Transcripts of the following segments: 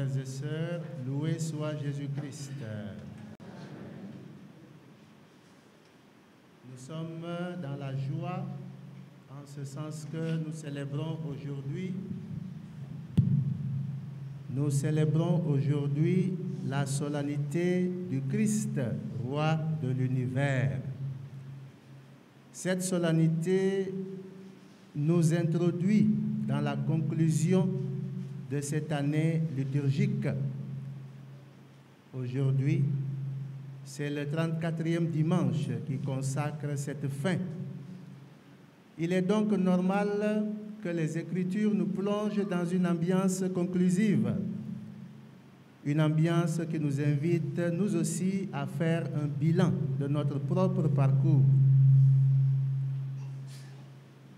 Frères et sœurs, loué soit Jésus-Christ. Nous sommes dans la joie, en ce sens que nous célébrons aujourd'hui la solennité du Christ, roi de l'univers. Cette solennité nous introduit dans la conclusion de cette année liturgique. Aujourd'hui, c'est le 34e dimanche qui consacre cette fin. Il est donc normal que les Écritures nous plongent dans une ambiance conclusive, une ambiance qui nous invite, nous aussi, à faire un bilan de notre propre parcours.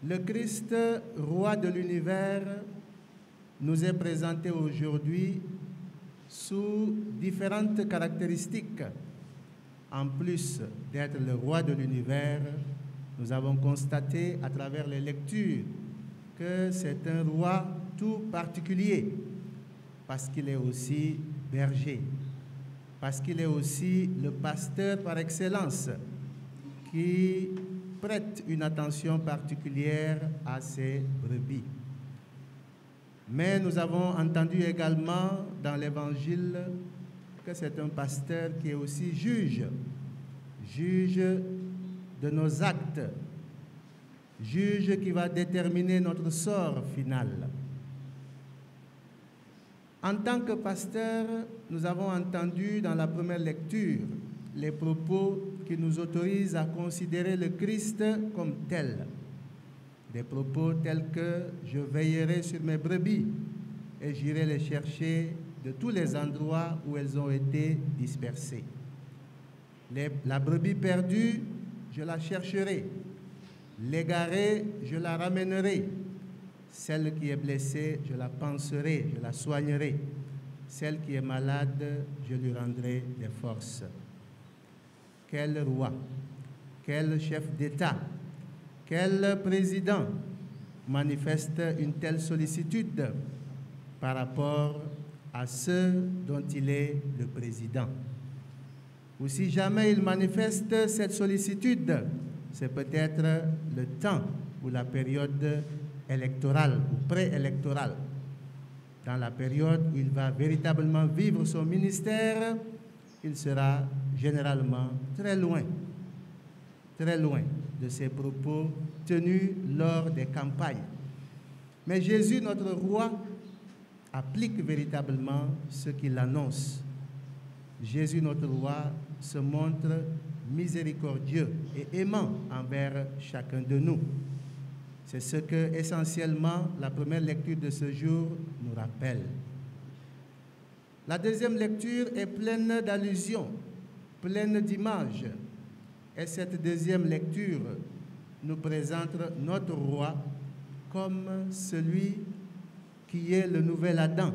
Le Christ, roi de l'univers, nous est présenté aujourd'hui sous différentes caractéristiques. En plus d'être le roi de l'univers, nous avons constaté à travers les lectures que c'est un roi tout particulier, parce qu'il est aussi berger, parce qu'il est aussi le pasteur par excellence, qui prête une attention particulière à ses brebis. Mais nous avons entendu également dans l'Évangile que c'est un pasteur qui est aussi juge de nos actes, juge qui va déterminer notre sort final. En tant que pasteur, nous avons entendu dans la première lecture les propos qui nous autorisent à considérer le Christ comme tel. Des propos tels que « je veillerai sur mes brebis et j'irai les chercher de tous les endroits où elles ont été dispersées. La brebis perdue, je la chercherai. L'égarée, je la ramènerai. Celle qui est blessée, je la panserai, je la soignerai. Celle qui est malade, je lui rendrai des forces. » Quel roi, quel chef d'État, quel président manifeste une telle sollicitude par rapport à ceux dont il est le président? Ou si jamais il manifeste cette sollicitude, c'est peut-être le temps ou la période électorale ou préélectorale. Dans la période où il va véritablement vivre son ministère, il sera généralement très loin de ces propos tenus lors des campagnes. Mais Jésus, notre roi, applique véritablement ce qu'il annonce. Jésus, notre roi, se montre miséricordieux et aimant envers chacun de nous. C'est ce que, essentiellement, la première lecture de ce jour nous rappelle. La deuxième lecture est pleine d'allusions, pleine d'images. Et cette deuxième lecture nous présente notre roi comme celui qui est le nouvel Adam.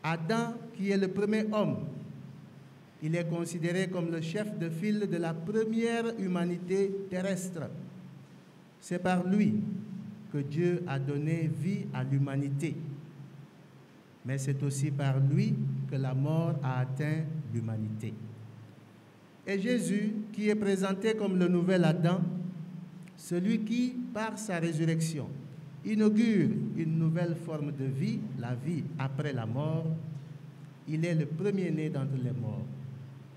Adam qui est le premier homme. Il est considéré comme le chef de file de la première humanité terrestre. C'est par lui que Dieu a donné vie à l'humanité. Mais c'est aussi par lui que la mort a atteint l'humanité. Et Jésus, qui est présenté comme le nouvel Adam, celui qui, par sa résurrection, inaugure une nouvelle forme de vie, la vie après la mort, il est le premier-né d'entre les morts,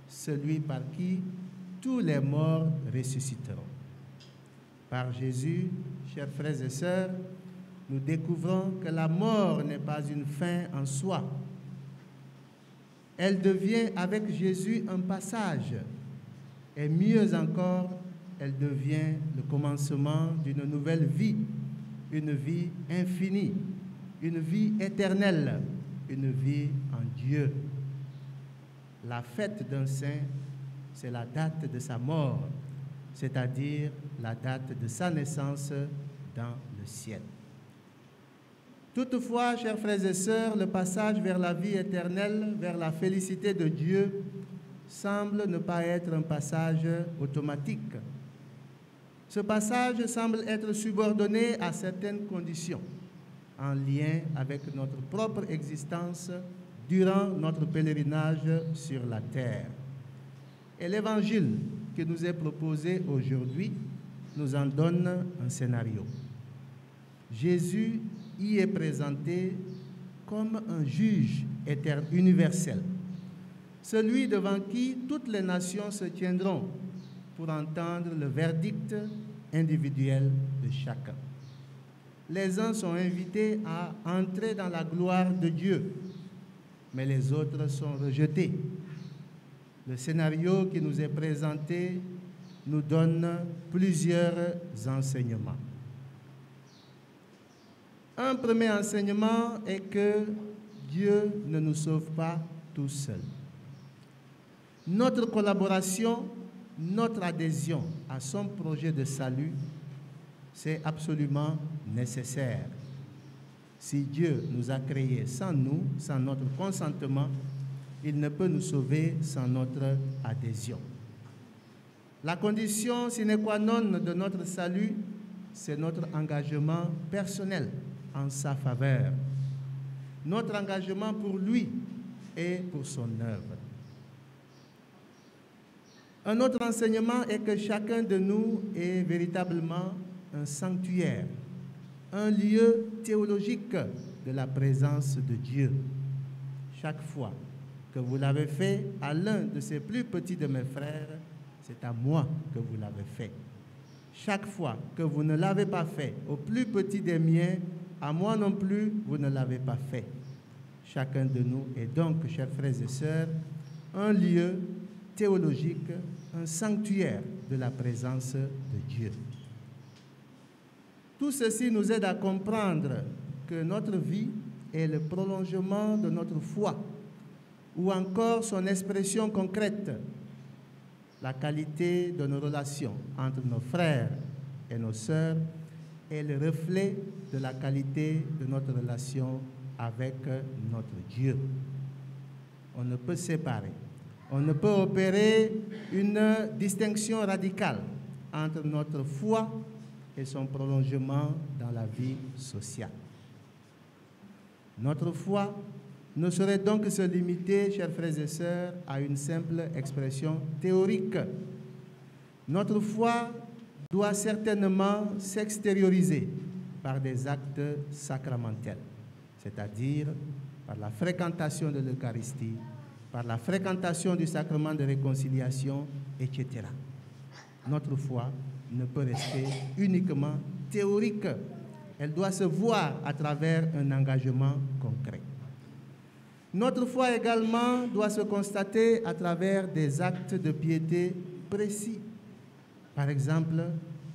celui par qui tous les morts ressusciteront. Par Jésus, chers frères et sœurs, nous découvrons que la mort n'est pas une fin en soi. Elle devient avec Jésus un passage. Et mieux encore, elle devient le commencement d'une nouvelle vie, une vie infinie, une vie éternelle, une vie en Dieu. La fête d'un saint, c'est la date de sa mort, c'est-à-dire la date de sa naissance dans le ciel. Toutefois, chers frères et sœurs, le passage vers la vie éternelle, vers la félicité de Dieu, semble ne pas être un passage automatique. Ce passage semble être subordonné à certaines conditions. en lien avec notre propre existence durant notre pèlerinage sur la terre. Et l'évangile qui nous est proposé aujourd'hui nous en donne un scénario. Jésus y est présenté comme un juge universel, celui devant qui toutes les nations se tiendront pour entendre le verdict individuel de chacun. Les uns sont invités à entrer dans la gloire de Dieu, mais les autres sont rejetés. Le scénario qui nous est présenté nous donne plusieurs enseignements. Un premier enseignement est que Dieu ne nous sauve pas tout seul. Notre collaboration, notre adhésion à son projet de salut, c'est absolument nécessaire. Si Dieu nous a créés sans nous, sans notre consentement, il ne peut nous sauver sans notre adhésion. La condition sine qua non de notre salut, c'est notre engagement personnel en sa faveur, notre engagement pour lui et pour son œuvre. Un autre enseignement est que chacun de nous est véritablement un sanctuaire, un lieu théologique de la présence de Dieu. Chaque fois que vous l'avez fait à l'un de ces plus petits de mes frères, c'est à moi que vous l'avez fait. Chaque fois que vous ne l'avez pas fait au plus petit des miens, à moi non plus, vous ne l'avez pas fait. Chacun de nous est donc, chers frères et sœurs, un lieu théologique, un sanctuaire de la présence de Dieu. Tout ceci nous aide à comprendre que notre vie est le prolongement de notre foi, ou encore son expression concrète. La qualité de nos relations entre nos frères et nos sœurs est le reflet de la qualité de notre relation avec notre Dieu. On ne peut séparer, on ne peut opérer une distinction radicale entre notre foi et son prolongement dans la vie sociale. Notre foi ne saurait donc se limiter, chers frères et sœurs, à une simple expression théorique. Notre foi doit certainement s'extérioriser par des actes sacramentels, c'est-à-dire par la fréquentation de l'Eucharistie, par la fréquentation du sacrement de réconciliation, etc. Notre foi ne peut rester uniquement théorique. Elle doit se voir à travers un engagement concret. Notre foi également doit se constater à travers des actes de piété précis. Par exemple,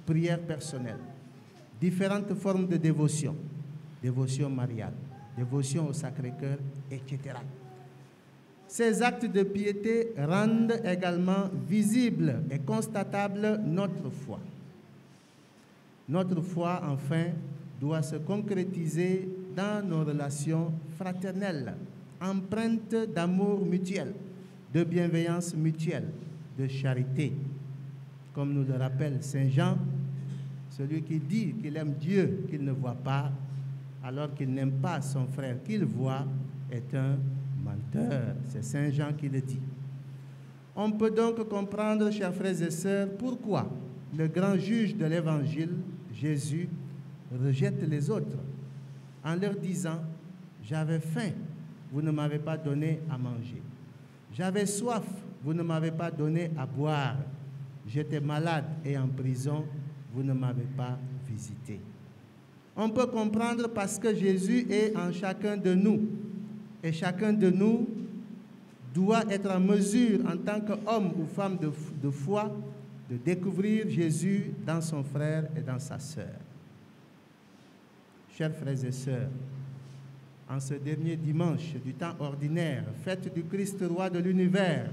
prière personnelle, différentes formes de dévotion, dévotion mariale, dévotion au Sacré-Cœur, etc. Ces actes de piété rendent également visible et constatable notre foi. Notre foi, enfin, doit se concrétiser dans nos relations fraternelles, empreintes d'amour mutuel, de bienveillance mutuelle, de charité. Comme nous le rappelle Saint Jean, celui qui dit qu'il aime Dieu qu'il ne voit pas, alors qu'il n'aime pas son frère qu'il voit, est un menteur. C'est Saint Jean qui le dit. On peut donc comprendre, chers frères et sœurs, pourquoi le grand juge de l'Évangile, Jésus, rejette les autres en leur disant « J'avais faim, vous ne m'avez pas donné à manger. J'avais soif, vous ne m'avez pas donné à boire. J'étais malade et en prison, vous ne m'avez pas visité. » On peut comprendre parce que Jésus est en chacun de nous. Et chacun de nous doit être en mesure, en tant qu'homme ou femme de foi, de découvrir Jésus dans son frère et dans sa sœur. Chers frères et sœurs, en ce dernier dimanche du temps ordinaire, fête du Christ roi de l'univers,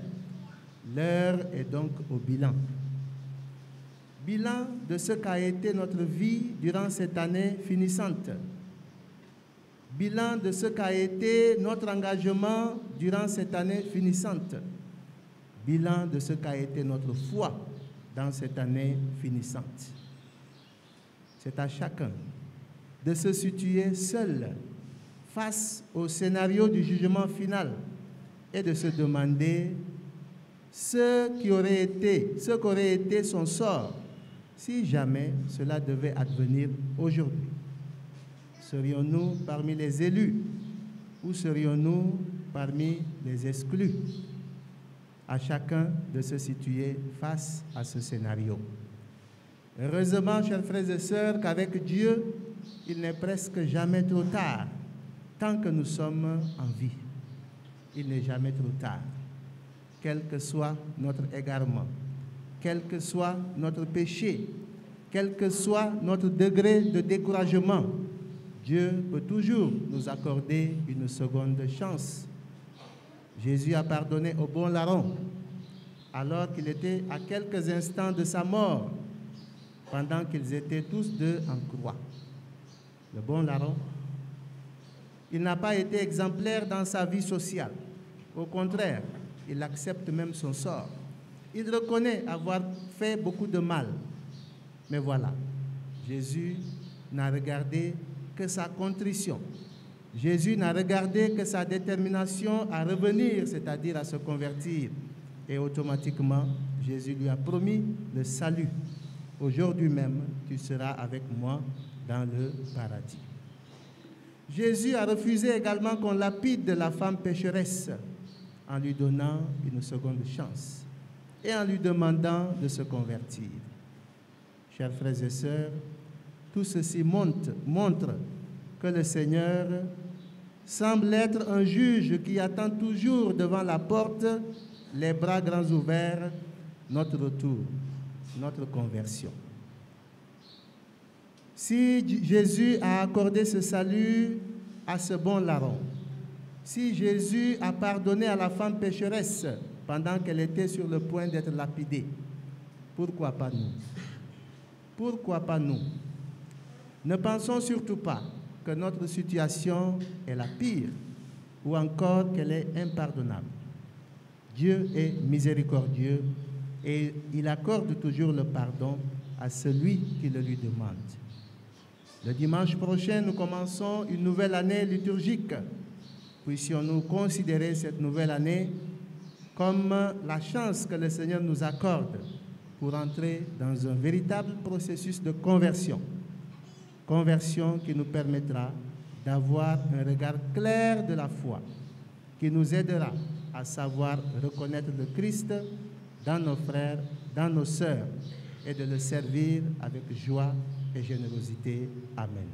l'heure est donc au bilan. Bilan de ce qu'a été notre vie durant cette année finissante. Bilan de ce qu'a été notre engagement durant cette année finissante. Bilan de ce qu'a été notre foi dans cette année finissante. C'est à chacun de se situer seul face au scénario du jugement final et de se demander ce qu'aurait été son sort si jamais cela devait advenir aujourd'hui. Serions-nous parmi les élus ou serions-nous parmi les exclus? À chacun de se situer face à ce scénario. Heureusement, chers frères et sœurs, qu'avec Dieu, il n'est presque jamais trop tard, tant que nous sommes en vie. Il n'est jamais trop tard. Quel que soit notre égarement, quel que soit notre péché, quel que soit notre degré de découragement, Dieu peut toujours nous accorder une seconde chance. Jésus a pardonné au bon larron, alors qu'il était à quelques instants de sa mort, pendant qu'ils étaient tous deux en croix. Le bon larron, il n'a pas été exemplaire dans sa vie sociale. Au contraire, il accepte même son sort. Il reconnaît avoir fait beaucoup de mal. Mais voilà, Jésus n'a regardé que sa contrition. Jésus n'a regardé que sa détermination à revenir, c'est-à-dire à se convertir. Et automatiquement, Jésus lui a promis le salut. Aujourd'hui même, tu seras avec moi dans le paradis. Jésus a refusé également qu'on lapide la femme pécheresse en lui donnant une seconde chance et en lui demandant de se convertir. Chers frères et sœurs, tout ceci montre que le Seigneur semble être un juge qui attend toujours devant la porte, les bras grands ouverts, notre retour, notre conversion. Si Jésus a accordé ce salut à ce bon larron, si Jésus a pardonné à la femme pécheresse pendant qu'elle était sur le point d'être lapidée, pourquoi pas nous? Pourquoi pas nous? Ne pensons surtout pas que notre situation est la pire ou encore qu'elle est impardonnable. Dieu est miséricordieux et il accorde toujours le pardon à celui qui le lui demande. Le dimanche prochain, nous commençons une nouvelle année liturgique. Puissions-nous considérer cette nouvelle année comme la chance que le Seigneur nous accorde pour entrer dans un véritable processus de conversion. Conversion qui nous permettra d'avoir un regard clair de la foi, qui nous aidera à savoir reconnaître le Christ dans nos frères, dans nos sœurs, et de le servir avec joie et générosité. Amen.